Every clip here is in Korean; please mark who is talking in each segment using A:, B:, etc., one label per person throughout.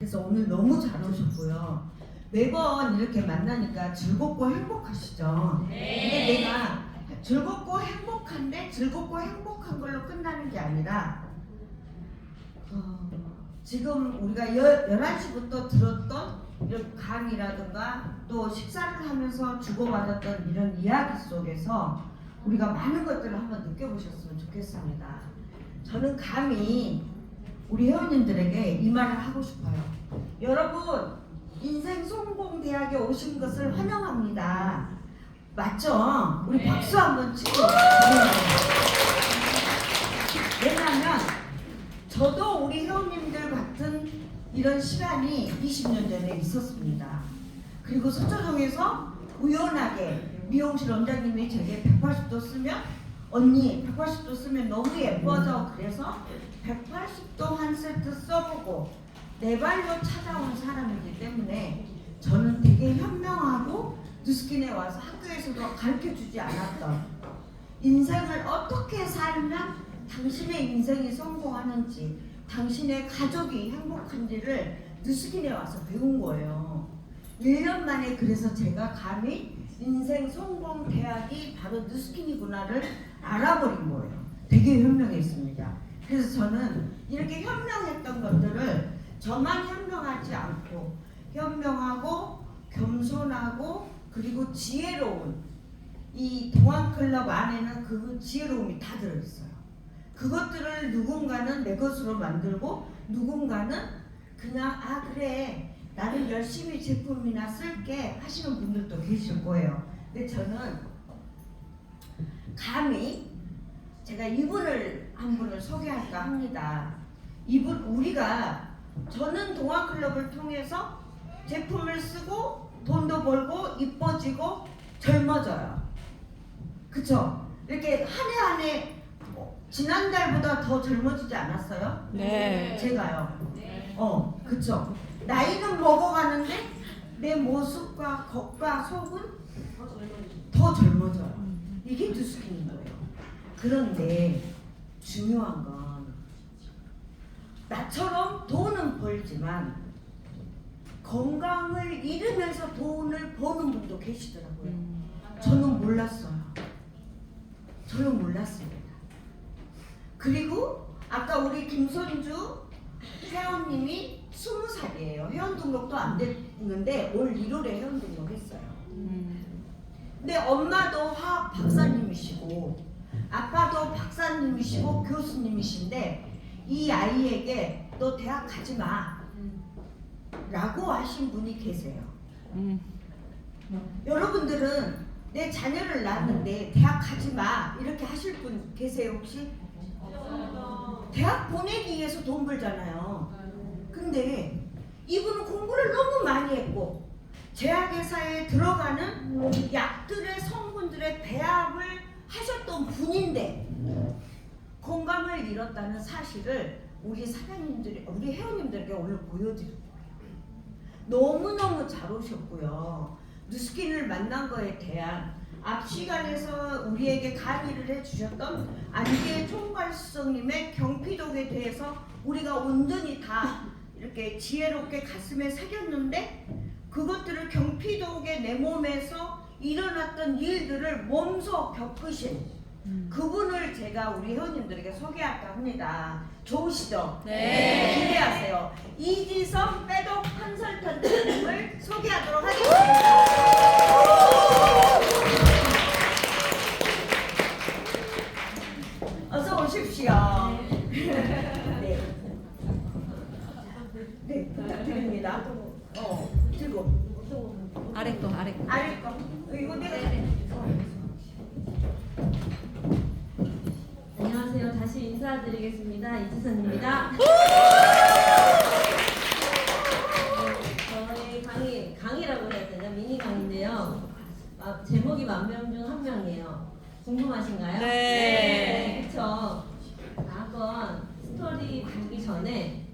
A: 그래서 오늘 너무 잘 오셨고요. 매번 이렇게 만나니까 즐겁고 행복하시죠? 근데 내가 즐겁고 행복한데 즐겁고 행복한 걸로 끝나는 게 아니라 지금 우리가 11시부터 들었던 이런 강의라든가 또 식사를 하면서 주고받았던 이런 이야기 속에서 우리가 많은 것들을 한번 느껴보셨으면 좋겠습니다. 저는 감히 우리 회원님들에게 이 말을 하고 싶어요. 여러분, 인생 성공대학에 오신 것을 환영합니다. 맞죠? 우리 박수 한번 치고. 왜냐하면 저도 우리 회원님들 같은 이런 시간이 20년 전에 있었습니다. 그리고 서초동에서 우연하게 미용실 원장님이 제게 180도 쓰면 언니 180도 쓰면 너무 예뻐져. 그래서 180도 한 세트 써보고 내 발로 찾아온 사람이기 때문에 저는 되게 현명하고 뉴스킨에 와서 학교에서도 가르쳐주지 않았던 인생을 어떻게 살면 당신의 인생이 성공하는지 당신의 가족이 행복한지를 뉴스킨에 와서 배운 거예요. 1년 만에 그래서 제가 감히 인생 성공 대학이 바로 뉴스킨이구나를 알아버린 거예요. 되게 현명했습니다. 그래서 저는 이렇게 현명했던 것들을 저만 현명하지 않고 현명하고 겸손하고 그리고 지혜로운 이 동안클럽 안에는 그 지혜로움이 다 들어있어요. 그것들을 누군가는 내 것으로 만들고 누군가는 그냥 그래 나는 열심히 제품이나 쓸게 하시는 분들도 계실 거예요. 근데 저는 감히 제가 이분을 한 분을 소개할까 합니다. 이분 저는 동아클럽을 통해서 제품을 쓰고 돈도 벌고 이뻐지고 젊어져요. 그쵸? 이렇게 한 해 한 해 지난달보다 더 젊어지지 않았어요?
B: 네.
A: 제가요. 네. 그쵸? 나이는 먹어가는데 내 모습과 겉과 속은 더 젊어져요. 이게 뉴스킨인 거예요. 그런데 중요한 건 나처럼 돈은 벌지만 건강을 잃으면서 돈을 버는 분도 계시더라고요. 저는 몰랐어요. 저는 몰랐습니다. 그리고 아까 우리 김선주 회원님이 20살이에요. 회원 등록도 안 됐는데 올 1월에 회원 등록했어요. 근데 엄마도 화학 박사님이시고 아빠도 박사님이시고 교수님이신데 이 아이에게 너 대학 가지 마 라고 하신 분이 계세요. 여러분들은 내 자녀를 낳았는데 대학 가지 마 이렇게 하실 분 계세요 혹시? 대학 보내기 위해서 돈 벌잖아요. 근데 이분은 공부를 너무 많이 했고 제약회사에 들어가는 약들의 성분들의 배합을 하셨던 분인데 건강을 잃었다는 사실을 우리 사장님들이 우리 회원님들에게 오늘 보여드릴 거예요. 너무너무 잘 오셨고요. 뉴스킨을 만난 거에 대한 앞 시간에서 우리에게 강의를 해주셨던 안기혜 총괄수석님의 경피독에 대해서 우리가 온전히 다 이렇게 지혜롭게 가슴에 새겼는데 그것들을 경피독의 내 몸에서 일어났던 일들을 몸소 겪으신 그분을 제가 우리 회원님들에게 소개할까 합니다. 좋으시죠?
B: 네.
A: 기대하세요. 이지성 빼독 컨설턴트님을 소개하도록 하겠습니다. 어서 오십시오. 네. 네, 부탁드립니다. 들고.
B: 아래 거.
A: 아래 거. 이거 내가.
C: 안녕하세요. 다시 인사드리겠습니다. 이지선입니다. 저희 강의라고 해야 되나? 미니 강의인데요. 제목이 10,000명 중 1명이에요. 궁금하신가요?
B: 네.
C: 그쵸. 한번 스토리 보기 전에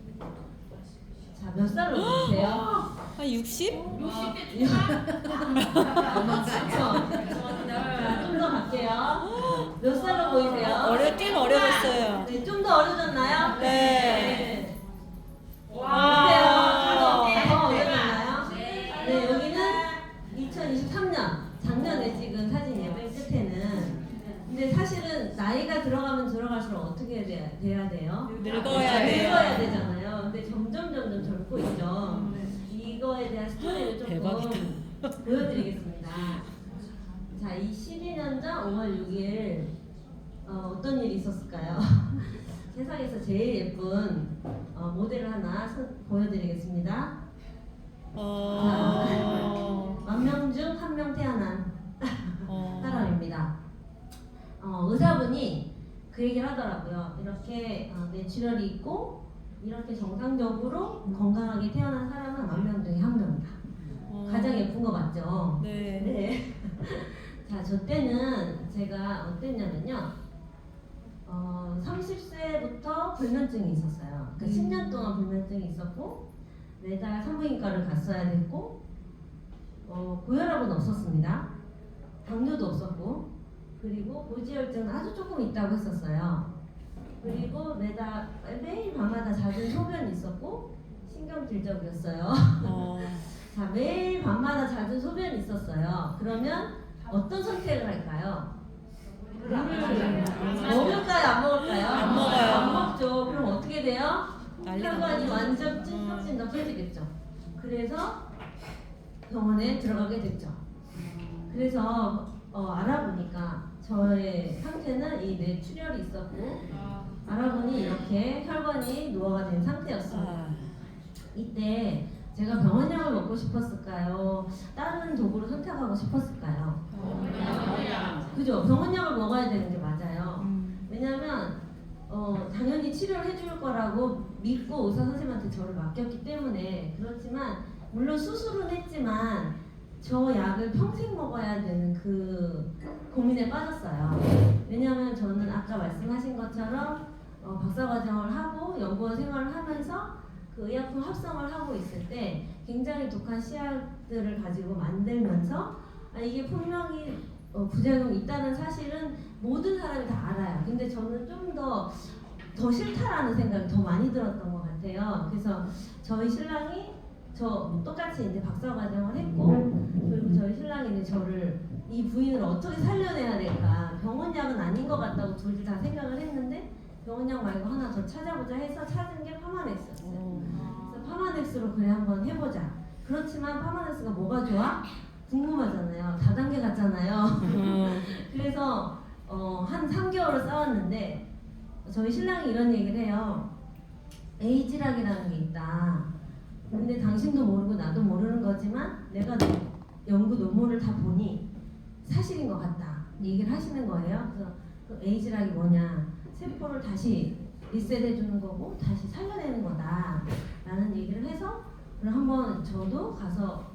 C: 몇 살로 보세요?
B: 한 60?
C: 60대 좀 더 갈게요. 몇 살로 보이세요?
B: 어렸긴 어려졌어요.
C: 네, 좀 더 어려졌나요?
B: 네.
C: 보세요. 다들 젊고 있죠. 이거에 대한 스토리를 조금
B: 대박이다.
C: 보여드리겠습니다. 자, 이 12년 전 5월 6일 어떤 일이 있었을까요? 세상에서 제일 예쁜 모델을 하나 보여드리겠습니다. 만 명 중 한 명 태어난 사람입니다. 의사분이 그 얘기를 하더라고요. 이렇게 뇌출혈이 있고 이렇게 정상적으로 건강하게 태어난 사람은 만 명 중에 한 명이다. 가장 예쁜 거 맞죠?
B: 네.
C: 네. 자, 저 때는 제가 어땠냐면요. 30세부터 불면증이 있었어요. 그러니까 10년 동안 불면증이 있었고 매달 산부인과를 갔어야 됐고 고혈압은 없었습니다. 당뇨도 없었고 그리고 고지혈증은 아주 조금 있다고 했었어요. 그리고 매일 밤마다 잦은 소변이 있었고 신경질적이었어요. 자, 매일 밤마다 잦은 소변이 있었어요. 그러면 어떤 선택을 할까요? 먹을까요? 안 먹을까요?
B: 안 먹어요.
C: 안 먹죠. 그럼 어떻게 돼요?
B: 난리가
C: 혈관이
B: 나요.
C: 완전 찐덕찐덕해지겠죠. 그래서 병원에 들어가게 됐죠. 그래서 알아보니까 저의 상태는 이 뇌출혈이 있었고 알아보니 이렇게 혈관이 노화가 된 상태였습니다. 이때 제가 병원약을 먹고 싶었을까요? 다른 도구를 선택하고 싶었을까요? 그죠? 병원약을 먹어야 되는 게 맞아요. 왜냐면 당연히 치료를 해줄 거라고 믿고 의사 선생님한테 저를 맡겼기 때문에. 그렇지만 물론 수술은 했지만 저 약을 평생 먹어야 되는 그 고민에 빠졌어요. 왜냐하면 저는 아까 말씀하신 것처럼 박사과정을 하고 연구원 생활을 하면서 그 의약품 합성을 하고 있을 때 굉장히 독한 씨앗들을 가지고 만들면서 이게 분명히 부작용이 있다는 사실은 모든 사람이 다 알아요. 근데 저는 좀 더 싫다라는 생각이 더 많이 들었던 것 같아요. 그래서 저희 신랑이 저 똑같이 이제 박사과정을 했고 그리고 저희 신랑이 이제 저를 이 부인을 어떻게 살려내야 될까, 병원약은 아닌 것 같다고 둘 다 생각을 했는데 병원약 말고 하나 더 찾아보자 해서 찾은 게 파마넥스였어요. 그래서 파마넥스로 그래 한번 해보자. 그렇지만 파마넥스가 뭐가 좋아? 궁금하잖아요. 다단계 같잖아요. 그래서 한 3개월을 싸웠는데 저희 신랑이 이런 얘기를 해요. 에이즈락이라는 게 있다. 근데 당신도 모르고 나도 모르는 거지만 내가 연구 논문을 다 보니 사실인 것 같다. 얘기를 하시는 거예요. 그래서 그 에이즈락이 뭐냐? 세포를 다시 리셋해 주는 거고 다시 살려내는 거다. 라는 얘기를 해서 그럼 한번 저도 가서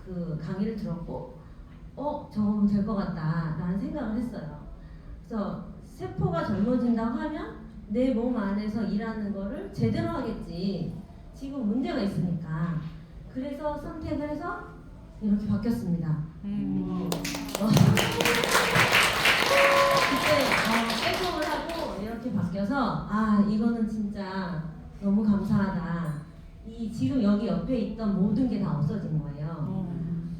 C: 그 강의를 들었고 저거면 될 것 같다. 라는 생각을 했어요. 그래서 세포가 젊어진다고 하면 내 몸 안에서 일하는 거를 제대로 하겠지. 지금 문제가 있으니까. 그래서 선택을 해서 이렇게 바뀌었습니다. 그때 백업을 하고 이렇게 바뀌어서 이거는 진짜 너무 감사하다. 이 지금 여기 옆에 있던 모든 게 다 없어진 거예요.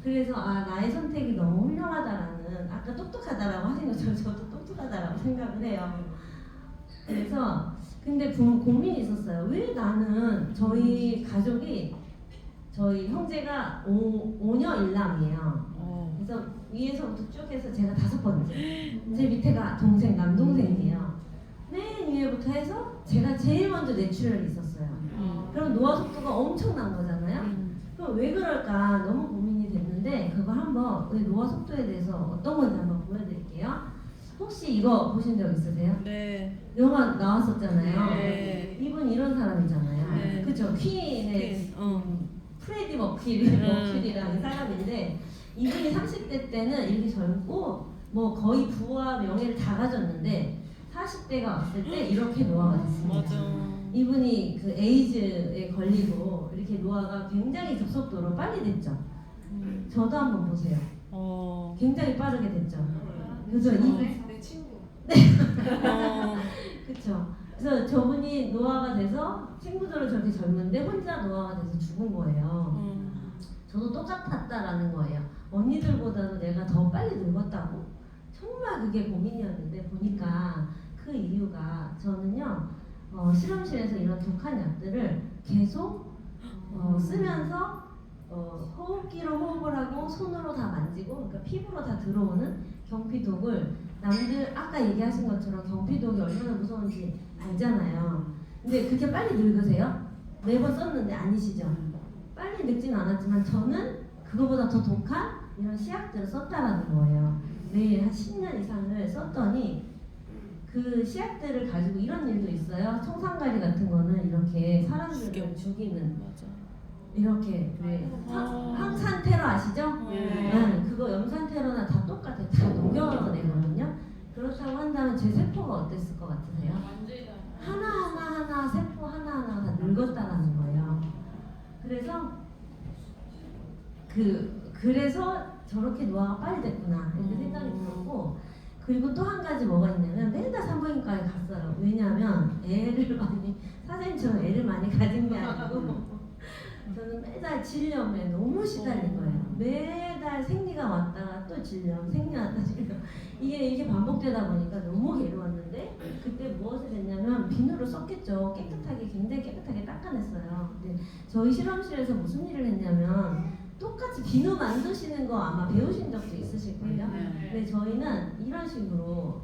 C: 그래서 나의 선택이 너무 훌륭하다라는, 아까 똑똑하다라고 하신 것처럼 저도 똑똑하다라고 생각을 해요. 그래서 근데 고민이 있었어요. 왜 나는, 저희 가족이, 저희 형제가 5녀 1남이에요. 그래서 위에서부터 쭉 해서 제가 5번째, 제 밑에가 동생, 남동생이에요. 맨 위에부터 해서 제가 제일 먼저 뇌출혈이 있었어요. 그럼 노화 속도가 엄청난 거잖아요. 그럼 왜 그럴까 너무 고민이 됐는데, 그거 한번 노화 속도에 대해서 어떤 건지 한번 보여드릴게요. 혹시 이거 보신 적 있으세요?
B: 네.
C: 영화 나왔었잖아요.
B: 네.
C: 이분 이런 사람이잖아요.
B: 네.
C: 그쵸? 퀸의 프레디 머큐리라는 사람인데, 이분이 30대 때는 이렇게 젊고 뭐 거의 부와 명예를 다 가졌는데 40대가 왔을 때 이렇게 노화가 됐습니다.
B: 맞아.
C: 이분이 그 에이즈에 걸리고 이렇게 노화가 굉장히 급속도로 빨리 됐죠. 저도 한번 보세요. 굉장히 빠르게 됐죠. 그래서
D: 내 친구.
C: 그쵸. 그래서 저분이 노화가 돼서 친구들은 저렇게 젊은데 혼자 노화가 돼서 죽은 거예요. 저도 똑같았다라는 거예요. 언니들보다도 내가 더 빨리 늙었다고. 정말 그게 고민이었는데 보니까 그 이유가, 저는요 실험실에서 이런 독한 약들을 계속 쓰면서 호흡기로 호흡을 하고 손으로 다 만지고 그러니까 피부로 다 들어오는 경피독을 남들 아까 얘기하신 것처럼 경피독이 얼마나 무서운지 알잖아요. 근데 그렇게 빨리 늙으세요? 매번 썼는데 아니시죠? 빨리 늙진 않았지만 저는 그거보다 더 독한 이런 시약들을 썼다라는 거예요. 매일 한 10년 이상을 썼더니 그 시약들을 가지고 이런 일도 있어요. 청산가리 같은 거는 이렇게 사람들을 죽이는
B: 맞아.
C: 이렇게 왜 항산 테러 아시죠?
B: 네.
C: 그거 염산 테러나 다 똑같아요. 다 녹여내거든요. 그렇다고 한다면 제 세포가 어땠을 것 같으세요? 하나 세포 하나 다 늙었다라는 거예요. 그래서 저렇게 노화가 빨리 됐구나 이렇게 생각이 들었고, 그리고 또 한 가지 뭐가 있냐면 맨날 산부인과에 갔어요. 왜냐하면 사장님처럼 애를 많이 가진 게 아니고 저는 매달 질염에 너무 시달린 거예요. 매달 생리가 왔다가 또 질염, 생리 왔다 질염 이게 반복되다 보니까 너무 괴로웠는데 그때 무엇을 했냐면 비누를 썼겠죠. 굉장히 깨끗하게 닦아냈어요. 근데 저희 실험실에서 무슨 일을 했냐면 똑같이 비누 만드시는 거 아마 배우신 적도 있으실걸요? 근데 저희는 이런 식으로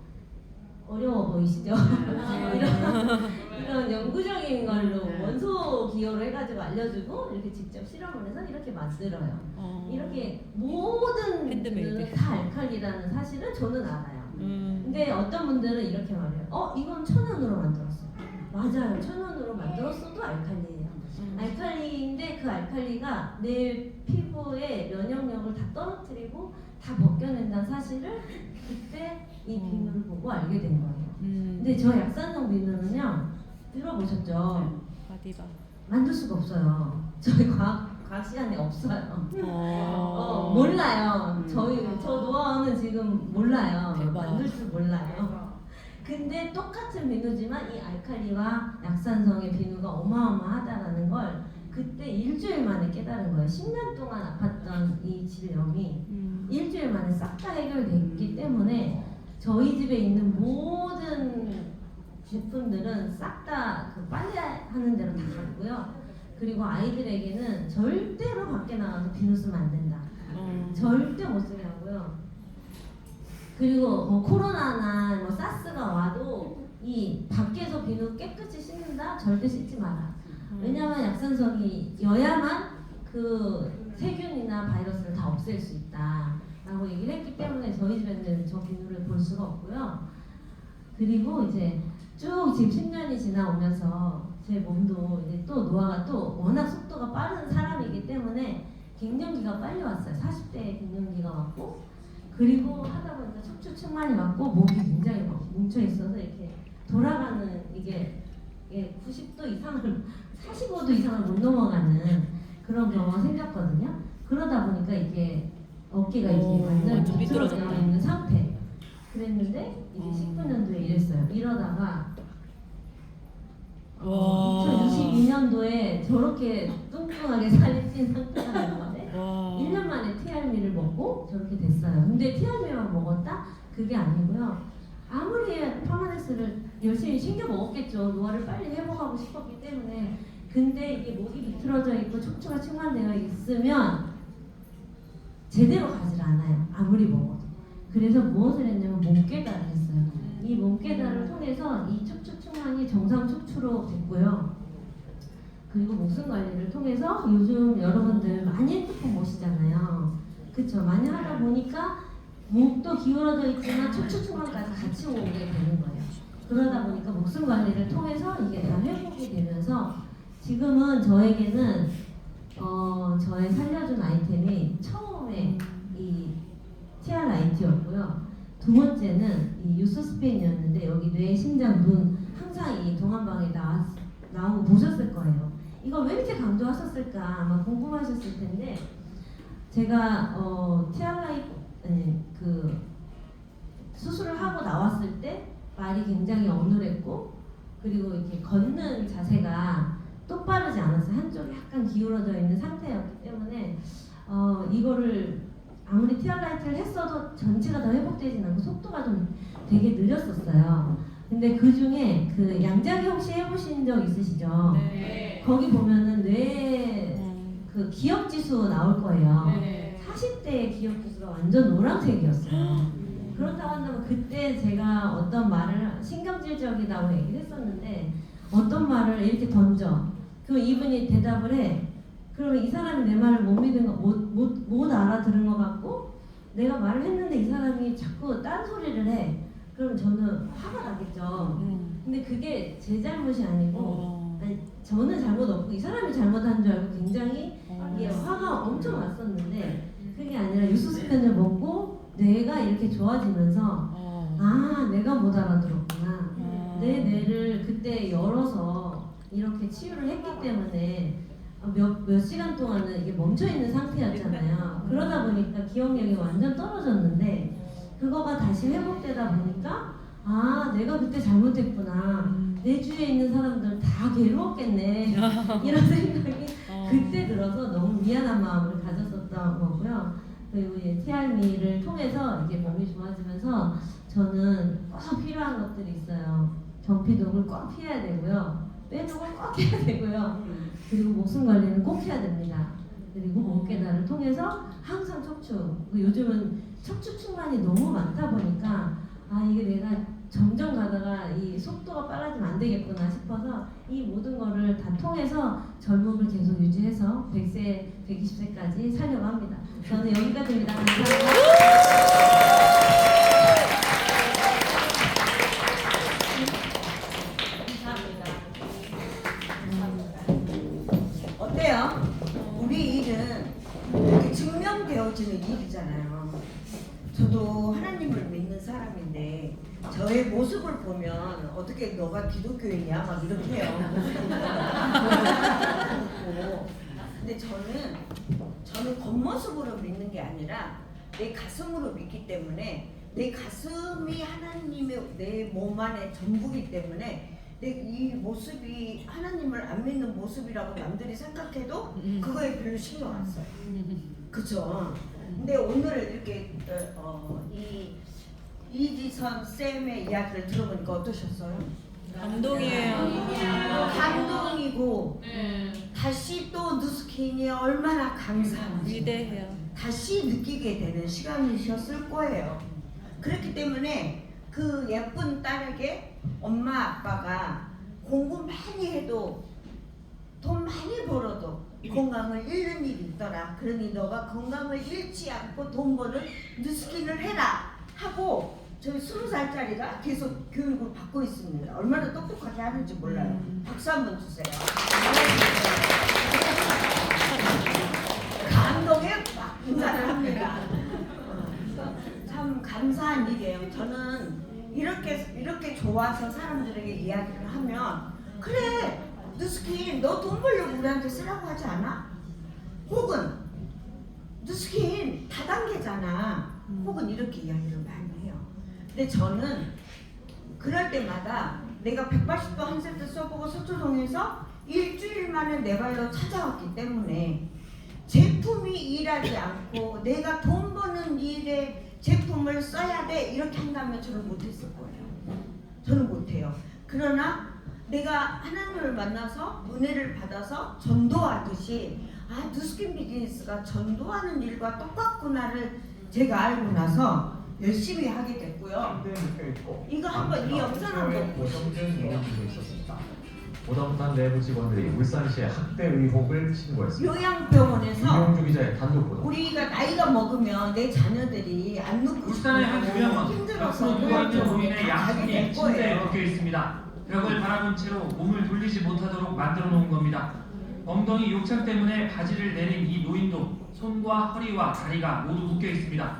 C: 어려워 보이시죠? 이런 영구적인 걸로 원소 기호를 해가지고 알려주고 이렇게 직접 실험을 해서 이렇게 만들어요. 이렇게 모든
B: 핸드메이드.
C: 비누는 다 알칼리라는 사실을 저는 알아요. 근데 어떤 분들은 이렇게 말해요. 이건 천연으로 만들었어. 맞아요. 천연으로 만들었어도 알칼리예요. 알칼리인데 그 알칼리가 내 피부의 면역력을 다 떨어뜨리고 다 벗겨낸다는 사실을 그때 이 비누를 보고 알게 된 거예요. 근데 저 약산성 비누는요, 들어보셨죠?
B: 바디바.
C: 만들 수가 없어요. 저희 과학 시간에 없어요. 몰라요. 저 노하우는 지금 몰라요.
B: 대박.
C: 만들 줄 몰라요. 근데 똑같은 비누지만 이 알칼리와 약산성의 비누가 어마어마하다라는 걸 그때 일주일 만에 깨달은 거예요. 10년 동안 아팠던 이 질염이 일주일 만에 싹 다 해결됐기 때문에 저희 집에 있는 모든 제품들은 싹 다 그 빨래하는 대로 다 갔고요. 그리고 아이들에게는 절대로 밖에 나가서 비누 쓰면 안 된다. 절대 못 쓰게 하고요. 그리고 뭐 코로나나 뭐 사스가 와도 이 밖에서 비누 깨끗이 씻는다? 절대 씻지 마라. 왜냐하면 약산성이여야만 그 세균이나 바이러스를 다 없앨 수 있다라고 얘기를 했기 때문에 저희 집에는 저 비누를 볼 수가 없고요. 그리고 이제 쭉 지금 10년이 지나오면서 제 몸도 이제 또 노화가 또 워낙 속도가 빠른 사람이기 때문에 갱년기가 빨리 왔어요. 40대에 갱년기가 왔고, 그리고 하다 보니까 척추 측만이 왔고 목이 굉장히 막 뭉쳐 있어서 이렇게 돌아가는 이게 90도 이상을 45도 이상을 못 넘어가는 그런 경우가 생겼거든요. 그러다 보니까 이게 어깨가 이렇게 완전
B: 좀
C: 비틀어져
B: 삐뚤어졌다.
C: 있는 상태. 그랬는데 이제 19년도에 이랬어요. 이러다가 2022년도에 저렇게 뚱뚱하게 살이 찐 상태가 됐는데 1년 만에 TRM를 먹고 저렇게 됐어요. 근데 TRM만 먹었다? 그게 아니고요. 아무리 파마넥스를 열심히 챙겨 먹었겠죠. 노화를 빨리 회복하고 싶었기 때문에. 근데 이게 목이 비틀어져 있고 척추가 측만되어 있으면 제대로 가질 않아요. 아무리 먹어도. 그래서 무엇을 했냐면 몸깨달을 했어요. 이 몸깨달을 통해서 이 척추 측만이 정상 척추로 됐고요. 그리고 목숨 관리를 통해서 요즘 여러분들 많이 핸드폰 보시잖아요. 그쵸? 많이 하다 보니까 목도 기울어져 있지만 척추 측만까지 같이 오게 되는 거예요. 그러다 보니까 목숨 관리를 통해서 이게 다 회복이 되면서 지금은 저에게는 저의 살려준 아이템이 처음에 이 TR 라이트였고요. 두 번째는 이 유스스펜이었는데 여기 뇌, 심장, 눈 항상 이 동안방에 나온 거 보셨을 거예요. 이걸 왜 이렇게 강조하셨을까 아마 궁금하셨을 텐데 제가 그 수술을 하고 나왔을 때 말이 굉장히 어눌했고 그리고 이렇게 걷는 자세가 똑바르지 않았어요. 한쪽이 약간 기울어져 있는 상태였기 때문에 이거를 아무리 티알라이트를 했어도 전체가 다 회복되진 않고 속도가 좀 되게 느렸었어요. 근데 그 중에 그 양자기 혹시 해보신 적 있으시죠?
B: 네.
C: 거기 보면은 뇌 그 기억 지수 나올 거예요.
B: 네.
C: 40대의 기억 지수가 완전 노란색이었어요. 그렇다고 한다면 그때 제가 어떤 말을 신경질적이라고 얘기를 했었는데 어떤 말을 이렇게 던져. 그럼 이분이 대답을 해. 그러면 이 사람이 내 말을 못 믿은 거, 못 알아들은 것 같고 내가 말을 했는데 이 사람이 자꾸 딴소리를 해. 그럼 저는 화가 나겠죠. 근데 그게 제 잘못이 아니고 아니, 저는 잘못 없고 이 사람이 잘못한 줄 알고 굉장히 이게 화가 엄청 왔었는데 그게 아니라 유수스펜을 먹고 뇌가 이렇게 좋아지면서 아 내가 못 알아들었구나. 내 뇌를 그때 열어서 이렇게 치유를 했기 때문에 몇 시간 동안은 이게 멈춰있는 상태였잖아요. 그러다 보니까 기억력이 완전 떨어졌는데 그거가 다시 회복되다 보니까 아 내가 그때 잘못했구나. 내 주위에 있는 사람들 다 괴로웠겠네. 이런 생각이 그때 들어서 너무 미안한 마음을 가졌었던 거고요. 그리고 이제 티알미를 통해서 이제 몸이 좋아지면서 저는 꼭 필요한 것들이 있어요. 경피독을 꼭 피해야 되고요. 빼독을 꼭 해야 되고요. 그리고 목숨 관리는 꼭 해야 됩니다. 그리고 몸깨달을 통해서 항상 척추. 요즘은 척추 충만이 너무 많다 보니까 아 이게 내가 점점 가다가 이 속도가 빨라지면 안 되겠구나 싶어서 이 모든 거를 다 통해서 젊음을 계속 유지해서 100세, 120세까지 살려고 합니다. 저는 여기까지입니다.
A: 감사합니다. 어때요? 우리 일은 이렇게 증명되어지는 일이잖아요. 저도 하나님을 믿는 사람인데 저의 모습을 보면 어떻게 너가 기독교인이야? 막 이렇게 해요. 근데 저는 겉모습으로 믿는 게 아니라 내 가슴으로 믿기 때문에 내 가슴이 하나님의 내 몸 안에 전부기 때문에 내 이 모습이 하나님을 안 믿는 모습이라고 남들이 생각해도 그거에 별로 신경 안 써요. 그죠? 근데 오늘 이렇게 이지선 쌤의 이야기를 들어보니까 어떠셨어요?
B: 감동이에요.
A: 감동이고 다시 또 누스킨이 얼마나 감사한지
B: 위대해요.
A: 다시 느끼게 되는 시간이셨을 거예요. 그렇기 때문에 그 예쁜 딸에게 엄마 아빠가 공부 많이 해도 돈 많이 벌어도 건강을 잃는 일이 있더라. 그러니 너가 건강을 잃지 않고 돈 버는 누스킨을 해라 하고 저희 20살짜리가 계속 교육을 받고 있습니다. 얼마나 똑똑하게 하는지 몰라요. 박수 한번 주세요. 감동에 막 인사를 합니다. 참 감사한 일이에요. 저는 이렇게 좋아서 사람들에게 이야기를 하면 그래 누스킨 너 돈 벌려고 우리한테 쓰라고 하지 않아? 혹은 누스킨 다단계잖아. 혹은 이렇게 이야기를 많이 해요. 근데 저는 그럴 때마다 내가 180도 한 세트 써보고 서초동에서 일주일 만에 내 발로 찾아왔기 때문에 제품이 일하지 않고 내가 돈 버는 일에 제품을 써야 돼 이렇게 한다면 저는 못했을 거예요. 저는 못해요. 그러나 내가 하나님을 만나서 은혜를 받아서 전도하듯이 아 누스킨 비즈니스가 전도하는 일과 똑같구나를 제가 알고 나서 열심히 하게 됐고요. 이거 한번 이 영상 한번 보시죠.
D: 보도부탄 내부 직원들이 울산시에 학대 의혹을 신고했습니다.
A: 요양병원에서
D: 유영주 기자의 단독 보도.
A: 우리가 나이가 먹으면 내 자녀들이 안 눕고
E: 울산의 한 요양원
A: 힘들어서
E: 옆으로 누워있는 노인의
A: 가게
E: 양손이
A: 될
E: 침대에
A: 거예요.
E: 묶여 있습니다. 벽을 바라본 채로 몸을 돌리지 못하도록 만들어 놓은 겁니다. 엉덩이 욕창 때문에 바지를 내린 이 노인도 손과 허리와 다리가 모두 묶여 있습니다.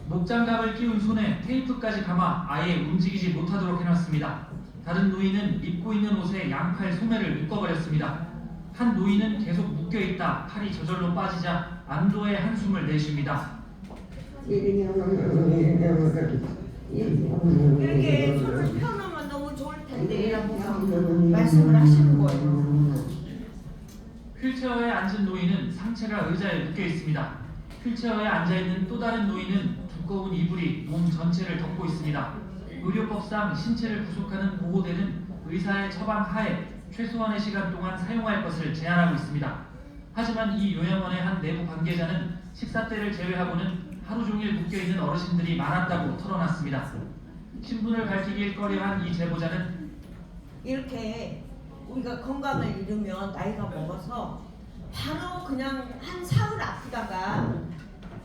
E: 목장갑을 끼운 손에 테이프까지 감아 아예 움직이지 못하도록 해놨습니다. 다른 노인은 입고 있는 옷에 양팔 소매를 묶어버렸습니다. 한 노인은 계속 묶여있다 팔이 저절로 빠지자 안도의 한숨을 내쉽니다.
A: 이렇게 손을 펴놓으면 너무 좋을 텐데 라고 말씀을 하시는 거예요.
E: 휠체어에 앉은 노인은 상체가 의자에 묶여 있습니다. 휠체어에 앉아있는 또 다른 노인은 두꺼운 이불이 몸 전체를 덮고 있습니다. 의료법상 신체를 구속하는 보호대는 의사의 처방 하에 최소한의 시간 동안 사용할 것을 제한하고 있습니다. 하지만 이 요양원의 한 내부 관계자는 식사 때를 제외하고는 하루 종일 묶여있는 어르신들이 많았다고 털어놨습니다. 신분을 밝히길 꺼려한 이 제보자는
A: 이렇게 우리가 건강을 잃으면 나이가 먹어서 바로 그냥 한 사흘 아프다가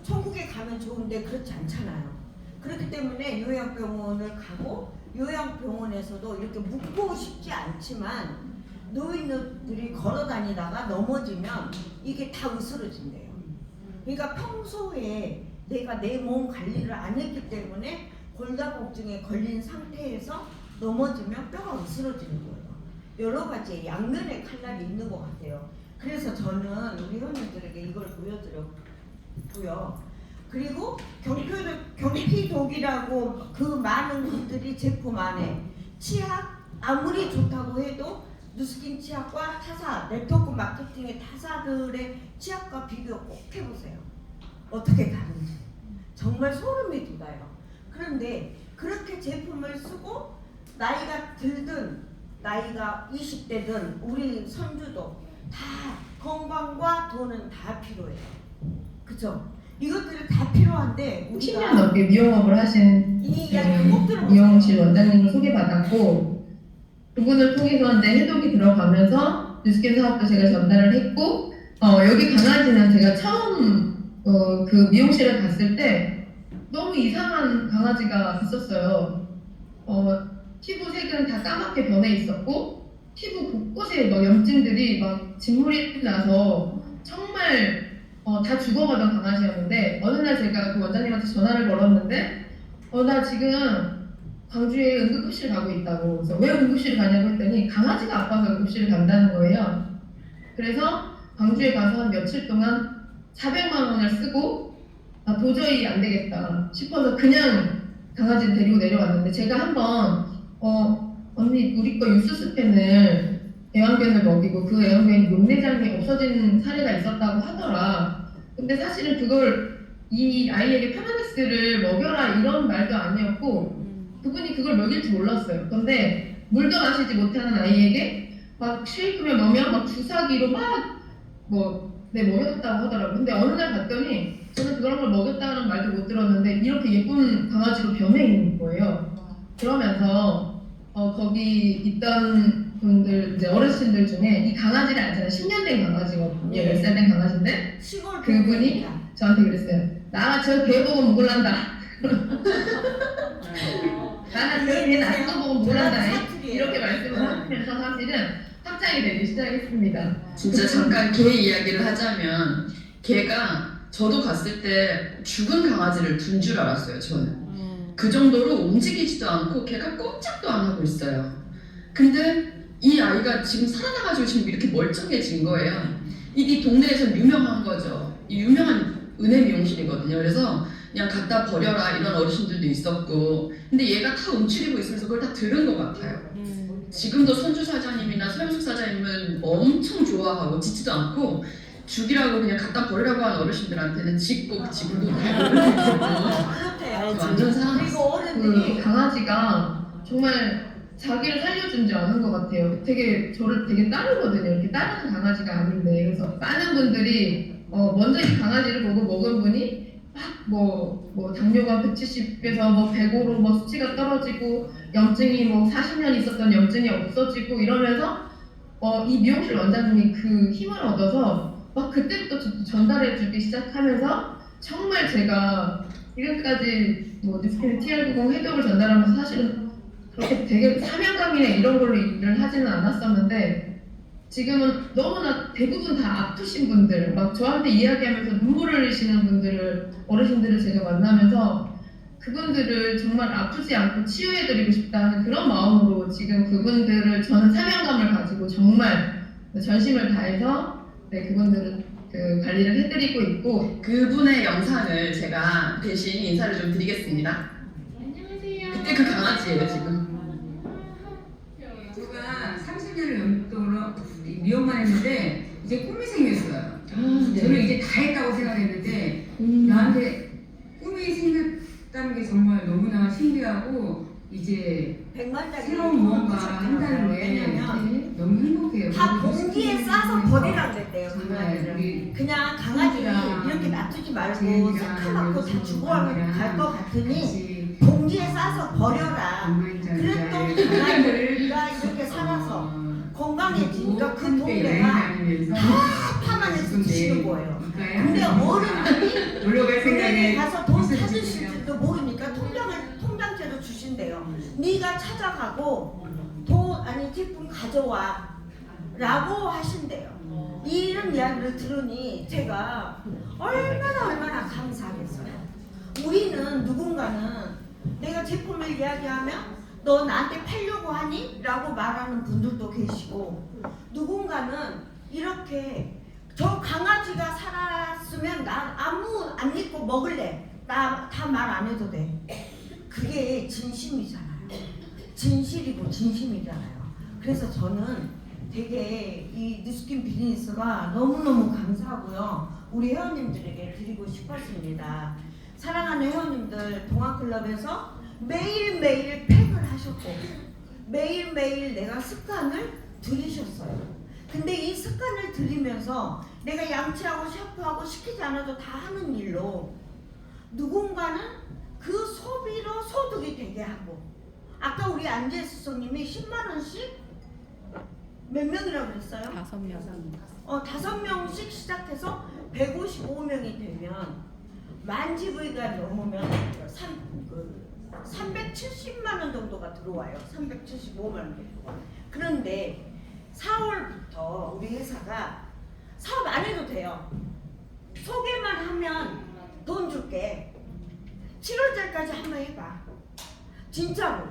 A: 천국에 가면 좋은데 그렇지 않잖아요. 그렇기 때문에 요양병원을 가고 요양병원에서도 이렇게 묵고 싶지 않지만 노인들이 걸어 다니다가 넘어지면 이게 다 으스러진대요. 그러니까 평소에 내가 내 몸 관리를 안 했기 때문에 골다공증에 걸린 상태에서 넘어지면 뼈가 으스러지는 거예요. 여러 가지 양면의 칼날이 있는 것 같아요. 그래서 저는 우리 회원님들에게 이걸 보여드렸고요. 그리고 경피독이라고 그 많은 것들이 제품 안에 치약 아무리 좋다고 해도 누스킨 치약과 타사, 네트워크 마케팅의 타사들의 치약과 비교 꼭 해보세요. 어떻게 다른지 정말 소름이 돋아요. 그런데 그렇게 제품을 쓰고 나이가 들든 나이가 20대든 우리 선주도 다 건강과 돈은 다 필요해요. 그죠? 이것들이 다 필요한데
F: 10년
A: 우리가
F: 넘게 미용업을 하신
A: 이 이야기 꼭 들어보세요.
F: 미용실 원장님을 소개받았고 그분을 통해서 이제 해독이 들어가면서 뉴스킨 사업도 제가 전달을 했고 여기 강아지는 제가 처음 그 미용실에 갔을 때 너무 이상한 강아지가 있었어요. 피부 색은 다 까맣게 변해 있었고 피부 곳곳에 막 염증들이 막 진물이 나서 정말 다 죽어가던 강아지였는데 어느 날 제가 그 원장님한테 전화를 걸었는데 나 지금 광주에 응급실 가고 있다고. 그래서 왜 응급실 가냐고 했더니 강아지가 아파서 응급실을 간다는 거예요. 그래서 광주에 가서 한 며칠 동안 400만 원을 쓰고 도저히 안 되겠다 싶어서 그냥 강아지를 데리고 내려왔는데 제가 한번 언니 우리 거 유스스펜을 애완견을 먹이고 그 애완견이 녹내장이 없어진 사례가 있었다고 하더라. 근데 사실은 그걸 이 아이에게 파라넥스를 먹여라 이런 말도 아니었고 그분이 그걸 먹일 줄 몰랐어요. 근데 물도 마시지 못하는 아이에게 막 쉐이크를 먹으면 막 주사기로 막 먹였다고 하더라고요. 근데 어느 날 봤더니 저는 그런 걸 먹였다는 말도 못 들었는데 이렇게 예쁜 강아지로 변해 있는 거예요. 그러면서 거기 있던 분들 이제 어르신들 중에 이 강아지를 알잖아요. 10년 된 강아지거든요. 10살 된 강아지인데
A: 시골
F: 그분이 저한테 그랬어요. 나 저 개 보고 묵을란다. 나는 그 낯도 보고 묵을란다. 이렇게 말씀을 하시면서 사실은 합장이 되기 시작했습니다.
G: 진짜 잠깐 개 이야기를 하자면 개가 저도 갔을 때 죽은 강아지를 둔 줄 알았어요. 저는 그 정도로 움직이지도 않고 개가 꼼짝도 안 하고 있어요. 근데 이 아이가 지금 살아나가지고 지금 이렇게 멀쩡해진 거예요. 이 동네에서 유명한 거죠. 유명한 은혜 미용실이거든요. 그래서 그냥 갖다 버려라 이런 어르신들도 있었고 근데 얘가 다 움츠리고 있으면서 그걸 다 들은 것 같아요. 지금도 손주 사장님이나 서영숙 사장님은 엄청 좋아하고 짖지도 않고 죽이라고 그냥 갖다 버리라고 하는 어르신들한테는 짖고 지금도
A: 그렇대요.
G: 완전 사람.
A: 그리고 어른들이
F: 그 강아지가 정말 자기를 살려주지 않은 것 같아요. 되게 저를 되게 따르거든요. 이렇게 따르는 강아지가 아닌데 그래서 많은 분들이 먼저 이 강아지를 보고 먹은 분이 막 당뇨가 170에서 105로 수치가 떨어지고 염증이 40년 있었던 염증이 없어지고 이러면서 이 미용실 원장님이 그 힘을 얻어서 막 그때부터 전달해주기 시작하면서 정말 제가 지금까지 뉴스킨 TR90 해독을 전달하면서 사실은 그렇게 되게 사명감이나 이런 걸로 일을 하지는 않았었는데 지금은 너무나 대부분 다 아프신 분들 막 저한테 이야기하면서 눈물을 흘리시는 분들을 어르신들을 제가 만나면서 그분들을 정말 아프지 않고 치유해드리고 싶다는 그런 마음으로 지금 그분들을 저는 사명감을 가지고 정말 전심을 다해서 그분들을 관리를 해드리고 있고
G: 그분의 영상을 제가 대신 인사를 좀 드리겠습니다.
C: 안녕하세요.
G: 그때 그 강아지예요 지금.
H: 제가 30년을 연속으로 미용만 했는데 이제 꿈이 생겼어요.
G: 네.
H: 저는 이제 다 했다고 생각했는데 나한테 꿈이 생겼다는 게 정말 너무나 신기하고 이제
A: 백만장이
H: 새로운 무언가 한다는 게
A: 왜냐면
H: 너무 행복해요.
A: 다 봉기에 싸서 버리라고 그랬대. 돼요.
H: 정말
A: 강아지를.
H: 우리
A: 그냥 강아지
H: 친구랑
A: 이렇게 놔두지 말고
H: 제이랑
A: 새카맣고 다 죽어갈 것 같으니
H: 같이
A: 봉지에 싸서 버려라.
H: 엉망진창
A: 그랬더니
H: 잘
A: 강아지가 이렇게 살아서 건강해지니까 그 동네가 파만해서 드시는 거예요. 근데 어른들이
H: 놀러갈
A: 은행에
H: 생각에
A: 가서 돈
H: 무슨
A: 찾으실
H: 짓이냐.
A: 줄도 모르니까 통장째로 주신대요. 네가 찾아가고 돈 아니 제품 가져와 라고 하신대요. 이런 이야기를 들으니 제가 얼마나 감사하겠어요. 우리는 누군가는 내가 제품을 이야기하면 너 나한테 팔려고 하니? 라고 말하는 분들도 계시고, 누군가는 이렇게 저 강아지가 살았으면 난 아무 안 믿고 먹을래. 나 다 말 안 해도 돼. 그게 진심이잖아요. 진실이고 진심이잖아요. 그래서 저는 되게 이 뉴스킨 비즈니스가 너무너무 감사하고요. 우리 회원님들에게 드리고 싶었습니다. 사랑하는 회원님들, 동아클럽에서 매일매일 팩을 하셨고 매일매일 내가 습관을 들이셨어요. 근데 이 습관을 들이면서 내가 양치하고 샤프하고 시키지 않아도 다 하는 일로 누군가는 그 소비로 소득이 되게 하고, 아까 우리 안재 수석님이 10만 원씩 몇 명이라고 그랬어요?
B: 5명.
A: 5명씩 시작해서 155명이 되면 만지부위가 넘으면 370만 원 정도가 들어와요. 375만 원. 그런데 4월부터 우리 회사가 사업 안 해도 돼요. 소개만 하면 돈 줄게. 7월달까지 한번 해봐. 진짜로.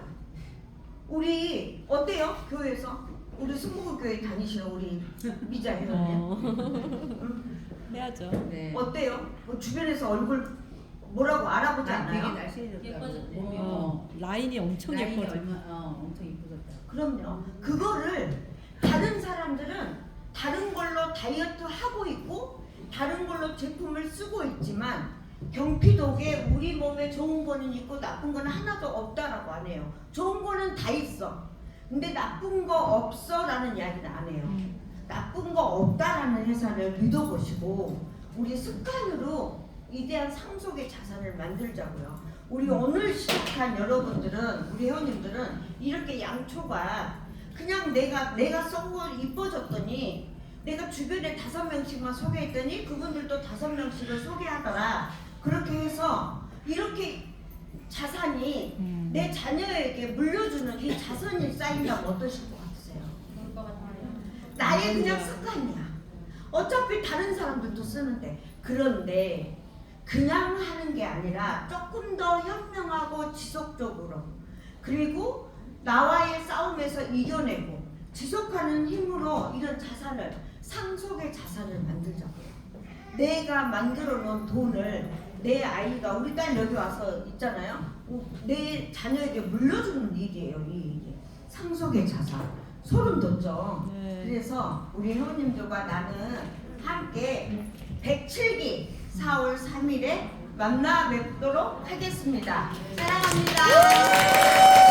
A: 우리 어때요? 교회에서? 우리 승복교회 다니시는 우리 미자 회원님.
B: 해야죠.
I: 네.
A: 어때요? 뭐 주변에서 얼굴 뭐라고 알아보지 않아요?
I: 되게 날씬해졌다.
B: 라인이 엄청
I: 라인이
B: 예뻐져.
I: 엄청 예뻐졌다.
A: 그럼요. 그거를 다른 사람들은 다른 걸로 다이어트 하고 있고 다른 걸로 제품을 쓰고 있지만 경피독에 우리 몸에 좋은 거는 있고 나쁜 거는 하나도 없다라고 안 해요. 좋은 거는 다 있어. 근데 나쁜 거 없어 라는 이야기는 안 해요. 나쁜 거 없다라는 회사를 믿어보시고 우리 습관으로 위대한 상속의 자산을 만들자고요. 우리 오늘 시작한 여러분들은, 우리 회원님들은 이렇게 양초가 그냥 내가 써고 이뻐졌더니 내가 주변에 5명씩만 소개했더니 그분들도 5명씩을 소개하더라. 그렇게 해서 이렇게 자산이 내 자녀에게 물려주는 이 자산이 쌓인다면 어떠실 것 같으세요? 나의 그냥 습관이야. 어차피 다른 사람들도 쓰는데. 그런데 그냥 하는 게 아니라 조금 더 현명하고 지속적으로, 그리고 나와의 싸움에서 이겨내고 지속하는 힘으로 이런 자산을, 상속의 자산을 만들자고요. 내가 만들어 놓은 돈을 내 아이가, 우리 딸 여기 와서 있잖아요. 내 자녀에게 물려주는 일이에요. 이 일이 상속의 자산. 소름 돋죠.
B: 네.
A: 그래서 우리 회원님들과 나는 함께 107기 4월 3일에 만나 뵙도록 하겠습니다. 사랑합니다.